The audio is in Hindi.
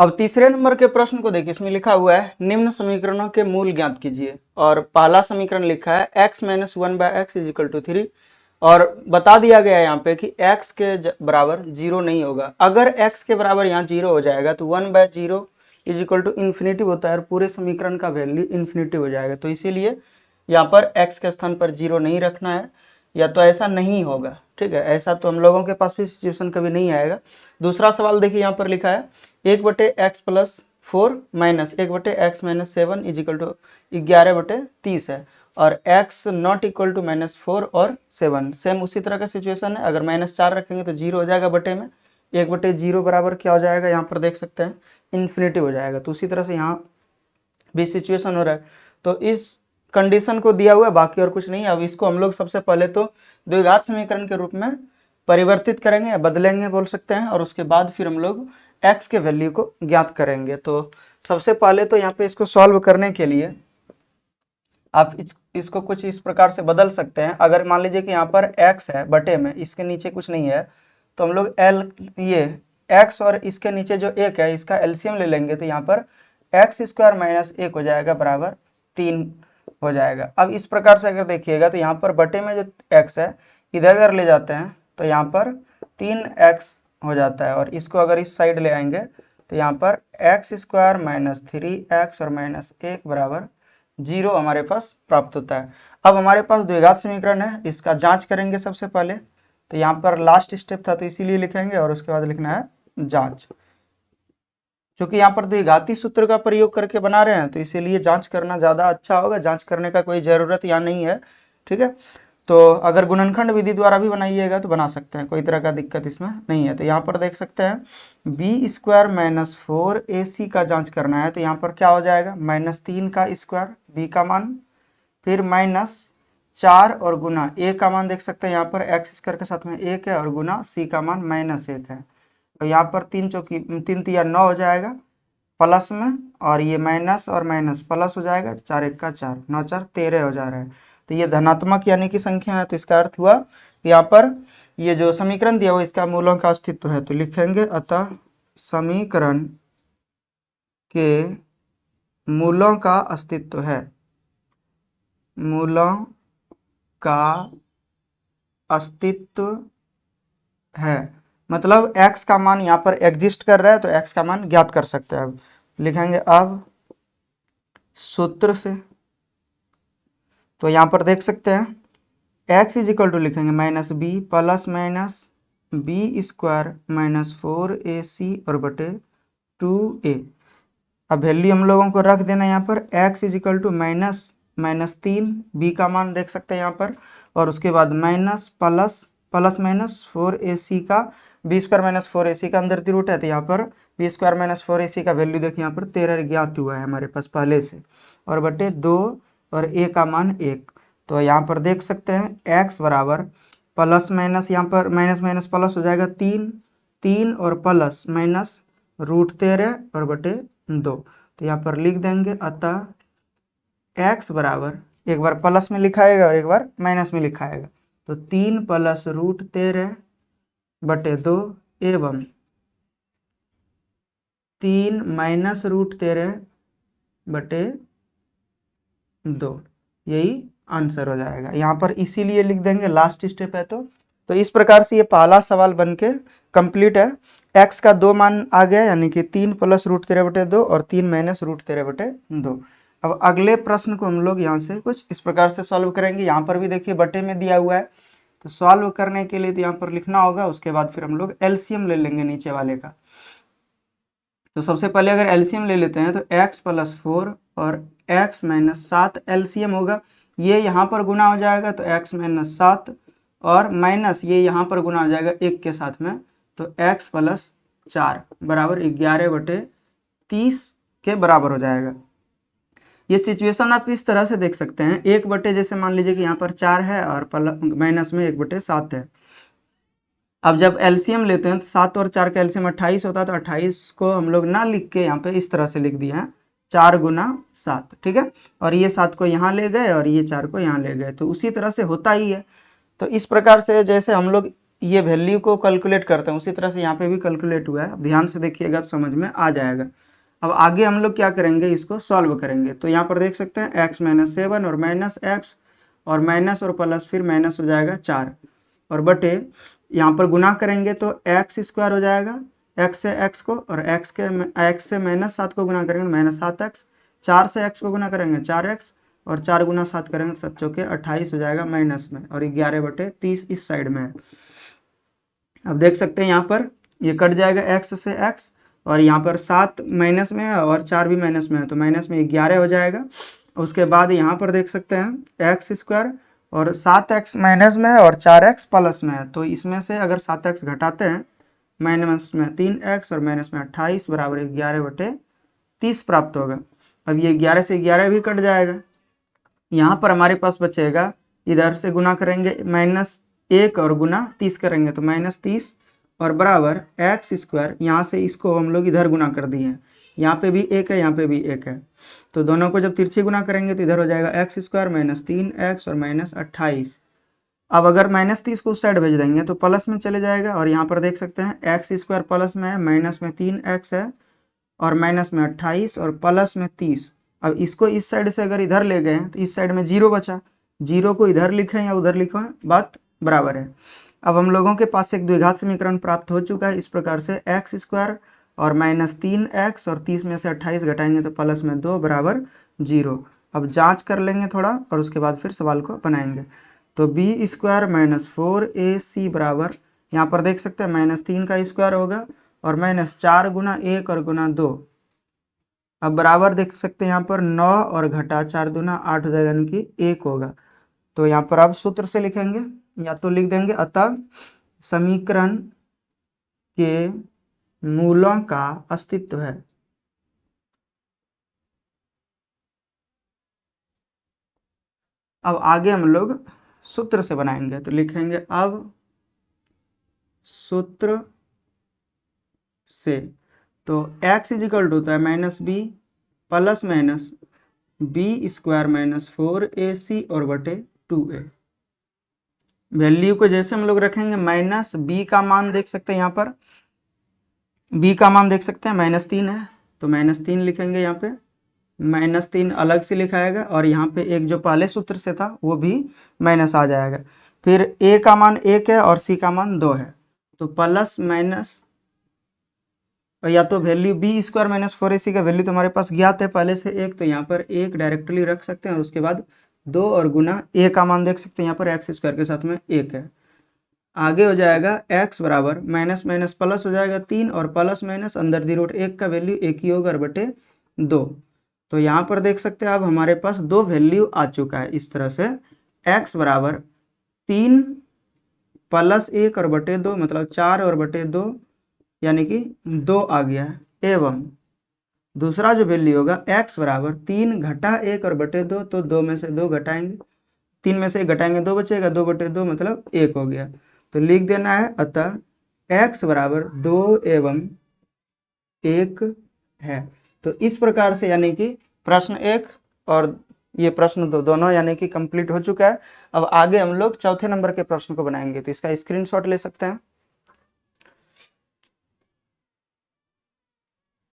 अब तीसरे नंबर के प्रश्न को देखिए, इसमें लिखा हुआ है निम्न समीकरणों के मूल ज्ञात कीजिए। और पहला समीकरण लिखा है x minus one by x equal to 3, और बता दिया गया है यहाँ पे कि x के बराबर 0 नहीं होगा। अगर x के बराबर यहाँ 0 हो जाएगा तो 1/0 इजिकल टू इन्फिनिटी होता है और पूरे समीकरण का वैल्यू इन्फिनिटी हो जाएगा। तो इसीलिए यहाँ पर x के स्थान पर 0 नहीं रखना है, या तो ऐसा नहीं होगा। ठीक है, ऐसा तो हम लोगों के पास भी सिचुएशन कभी नहीं आएगा। दूसरा सवाल देखिए, यहाँ पर लिखा है 1/x+4 minus 1/x-7 is equal to 11/30 है, और x नॉट इक्वल टू -4 और 7। सेम उसी तरह का सिचुएशन है। अगर -4 रखेंगे तो 0 हो जाएगा बटे में, 1/0 बराबर क्या हो जाएगा, यहाँ पर देख सकते हैं इन्फिनिटी हो जाएगा। तो उसी तरह से यहाँ भी सिचुएशन हो रहा है। तो इस कंडीशन को दिया हुआ है, बाकी और कुछ नहीं है। अब इसको हम लोग सबसे पहले तो द्विघात समीकरण के रूप में परिवर्तित करेंगे या बदलेंगे बोल सकते हैं, और उसके बाद फिर हम लोग x के वैल्यू को ज्ञात करेंगे। तो सबसे पहले तो यहाँ पे इसको सॉल्व करने के लिए आप इसको कुछ इस प्रकार से बदल सकते हैं। अगर मान लीजिए कि यहाँ पर x है बटे में, इसके नीचे कुछ नहीं है, तो हम लोग ये x और इसके नीचे जो 1 है इसका एलसीएम ले लेंगे। तो यहाँ पर x² माइनस 1 हो जाएगा बराबर 3 हो जाएगा। अब इस प्रकार से अगर देखिएगा तो यहाँ पर बटे में जो x है इधर अगर ले जाते हैं तो यहाँ पर 3x हो जाता है, और इसको अगर इस साइड ले आएंगे तो यहाँ पर x² माइनस 3x और माइनस 1 बराबर 0 हमारे पास प्राप्त होता है। अब हमारे पास द्विघात समीकरण है, इसका जांच करेंगे सबसे पहले। तो यहाँ पर लास्ट स्टेप था तो इसीलिए लिखेंगे, और उसके बाद लिखना है जांच। क्योंकि यहाँ पर द्विघाती सूत्र का प्रयोग करके बना रहे हैं तो इसीलिए जांच करना ज़्यादा अच्छा होगा। जांच करने का कोई ज़रूरत यहाँ नहीं है। ठीक है, तो अगर गुणनखंड विधि द्वारा भी बनाइएगा तो बना सकते हैं, कोई तरह का दिक्कत इसमें नहीं है। तो यहाँ पर देख सकते हैं b² माइनस 4ac का जांच करना है। तो यहाँ पर क्या हो जाएगा, -3 का स्क्वायर b का मान, फिर -4 और गुना a का मान देख सकते हैं यहाँ पर x² के साथ में 1 है, और गुना c का मान -1 है। तो यहाँ पर 3 तिया 9 हो जाएगा प्लस में, और ये माइनस और माइनस प्लस हो जाएगा, 4 1 का 4, 9 4 13 हो जा रहा है। तो ये धनात्मक यानी कि संख्या है। तो इसका अर्थ हुआ कि यहाँ पर ये जो समीकरण दिया हुआ इसका मूलों का अस्तित्व है। तो लिखेंगे अतः समीकरण के मूलों का अस्तित्व है, मूलों का अस्तित्व है, मतलब x का मान यहाँ पर एग्जिस्ट कर रहा है तो x का मान ज्ञात कर सकते हैं। अब लिखेंगे अब सूत्र से। तो यहाँ पर देख सकते हैं x इजिकल टू लिखेंगे -b plus minus b² minus 4ac और बटे 2a। अब वैल्यू हम लोगों को रख देना यहाँ पर x इजिकल टू -3, b का मान देख सकते हैं यहाँ पर, और उसके बाद माइनस प्लस माइनस 4ac का b² माइनस 4ac का अंदर की रूट है। तो यहाँ पर b² माइनस 4ac का वैल्यू देखिए यहाँ पर 13 ज्ञात हुआ है हमारे पास पहले से, और बटे 2 और a का मान 1। तो यहाँ पर देख सकते हैं x बराबर प्लस माइनस, यहाँ पर माइनस माइनस प्लस हो जाएगा 3 और प्लस माइनस √13 और बटे 2। तो यहाँ पर लिख देंगे अतः x बराबर, एक बार प्लस में लिखाएगा और एक बार माइनस में लिखाएगा। तो 3 प्लस √13 बटे 2 एवं 3 माइनस √13 बटे 2, यही आंसर हो जाएगा। यहाँ पर इसीलिए लिख देंगे, लास्ट स्टेप है। तो इस प्रकार से ये पहला सवाल बनके कंप्लीट है। x का 2 मान आ गया, यानी कि 3 प्लस √13 बटे 2 और 3 माइनस √13 बटे 2। अब अगले प्रश्न को हम लोग यहाँ से कुछ इस प्रकार से सॉल्व करेंगे। यहाँ पर भी देखिए बटे में दिया हुआ है, तो सॉल्व करने के लिए तो यहाँ पर लिखना होगा। उसके बाद फिर हम लोग एलसीएम ले लेंगे नीचे वाले का। तो सबसे पहले अगर एलसीएम ले लेते हैं तो x + 4 और x - 7 एलसीएम होगा। ये यहाँ पर गुना हो जाएगा तो x - 7 और माइनस ये यहाँ पर गुना हो जाएगा 1 के साथ में, तो x + 4 बराबर 11/30 के बराबर हो जाएगा। ये सिचुएशन आप इस तरह से देख सकते हैं, 1 बटे जैसे मान लीजिए कि यहाँ पर 4 है और माइनस में 1/7 है। अब जब एलसीएम लेते हैं तो 7 और 4 का एलसीएम 28 होता है, तो 28 को हम लोग ना लिख के यहाँ पे इस तरह से लिख दिए हैं 4 × 7। ठीक है, और ये 7 को यहाँ ले गए और ये 4 को यहाँ ले गए, तो उसी तरह से होता ही है। तो इस प्रकार से जैसे हम लोग ये वैल्यू को कैलकुलेट करते हैं उसी तरह से यहाँ पे भी कैलकुलेट हुआ है। अब ध्यान से देखिएगा तो समझ में आ जाएगा। अब आगे हम लोग क्या करेंगे, इसको सॉल्व करेंगे। तो यहाँ पर देख सकते हैं x माइनस 7 और माइनस एक्स और माइनस और प्लस फिर माइनस हो जाएगा 4 और बटे यहाँ पर गुना करेंगे तो एक्स स्क्वायर हो जाएगा x से x को, और x से माइनस 7 को गुना करेंगे माइनस 7x, 4 से x को गुना करेंगे 4x और 4 गुना 7 करेंगे 7 चौके 28 हो जाएगा माइनस में, और 11/30 इस साइड में है। अब देख सकते हैं यहाँ पर ये कट जाएगा x से x, और यहाँ पर 7 माइनस में है और 4 भी माइनस में है तो माइनस में 11 हो जाएगा। उसके बाद यहाँ पर देख सकते हैं एक्स स्क्वायर और 7x माइनस में है और 4x प्लस में है, तो इसमें से अगर 7x घटाते हैं माइनस में 3x और माइनस में 28 बराबर 11/30 प्राप्त होगा। अब ये 11 से 11 भी कट जाएगा। यहाँ पर हमारे पास बचेगा, इधर से गुना करेंगे -1 और गुना 30 करेंगे तो -30 और बराबर एक्स स्क्वायर, यहाँ से इसको हम लोग इधर गुना कर दिए हैं, यहाँ पे भी 1 है यहाँ पे भी 1 है, तो दोनों को जब तिरछी गुना करेंगे तो इधर हो जाएगा एक्स स्क्वायर -3x और -28। अब अगर -30 को उस साइड भेज देंगे तो प्लस में चले जाएगा, और यहाँ पर देख सकते हैं एक्स स्क्वायर प्लस में है, माइनस में 3x है और माइनस में 28 और प्लस में 30। अब इसको इस साइड से अगर इधर ले गए तो इस साइड में 0 बचा, 0 को इधर लिखें या उधर लिखें बात बराबर है। अब हम लोगों के पास एक द्विघात समीकरण प्राप्त हो चुका है। इस प्रकार से एक्स स्क्वायर और -3x और 30 में से 28 घटाएंगे तो प्लस में 2 बराबर 0। अब जांच कर लेंगे थोड़ा और उसके बाद फिर सवाल को बनाएंगे। तो बी स्क्वायर -4ac बराबर, यहाँ पर देख सकते हैं -3 का स्क्वायर होगा और -4 गुना 1 और गुना 2। अब बराबर देख सकते हैं यहाँ पर 9 और घटा 4 दूना 8 हो जाएगा, यानी कि 1 होगा। तो यहाँ पर आप सूत्र से लिखेंगे या तो लिख देंगे, अतः समीकरण के मूलों का अस्तित्व है। अब आगे हम लोग सूत्र से बनाएंगे तो लिखेंगे, अब सूत्र से तो x इजिकल टू होता है -b plus minus b square -4ac और बटे 2a। वैल्यू को जैसे हम लोग रखेंगे माइनस बी का मान देख सकते हैं, यहाँ पर b का मान देख सकते हैं -3 है तो -3 लिखेंगे, यहाँ पे -3 अलग से लिखाएगा और यहाँ पे एक जो पहले सूत्र से था वो भी माइनस आ जाएगा। फिर a का मान 1 है और c का मान 2 है, तो प्लस माइनस या तो वैल्यू बी स्क्वायर -4ac का वैल्यू तो हमारे पास ज्ञात है पहले से 1, तो यहाँ पर 1 डायरेक्टली रख सकते हैं और उसके बाद 2 और गुना a का मान देख सकते हैं, यहाँ पर एक्स स्क्वायर के साथ में 1 है। आगे हो जाएगा x बराबर माइनस माइनस प्लस हो जाएगा 3 और प्लस माइनस अंदर दी रूट 1 का वैल्यू 1 ही होगा बटे 2। तो यहाँ पर देख सकते हैं अब हमारे पास 2 वैल्यू आ चुका है। इस तरह से x बराबर 3 प्लस 1 और बटे 2 मतलब 4 और बटे 2 यानी कि 2 आ गया है। एवं दूसरा जो वैल्यू होगा x बराबर 3 घटा 1 और बटे 2, तो 2 में से 2 घटाएंगे, 3 में से 1 घटाएंगे 2 बचेगा, 2 बटे 2 मतलब 1 हो गया। तो लिख देना है, अतः x बराबर 2 एवं 1 है। तो इस प्रकार से यानी कि प्रश्न 1 और ये प्रश्न 2 दोनों यानी कि कंप्लीट हो चुका है। अब आगे हम लोग चौथे नंबर के प्रश्न को बनाएंगे, तो इसका स्क्रीनशॉट ले सकते हैं।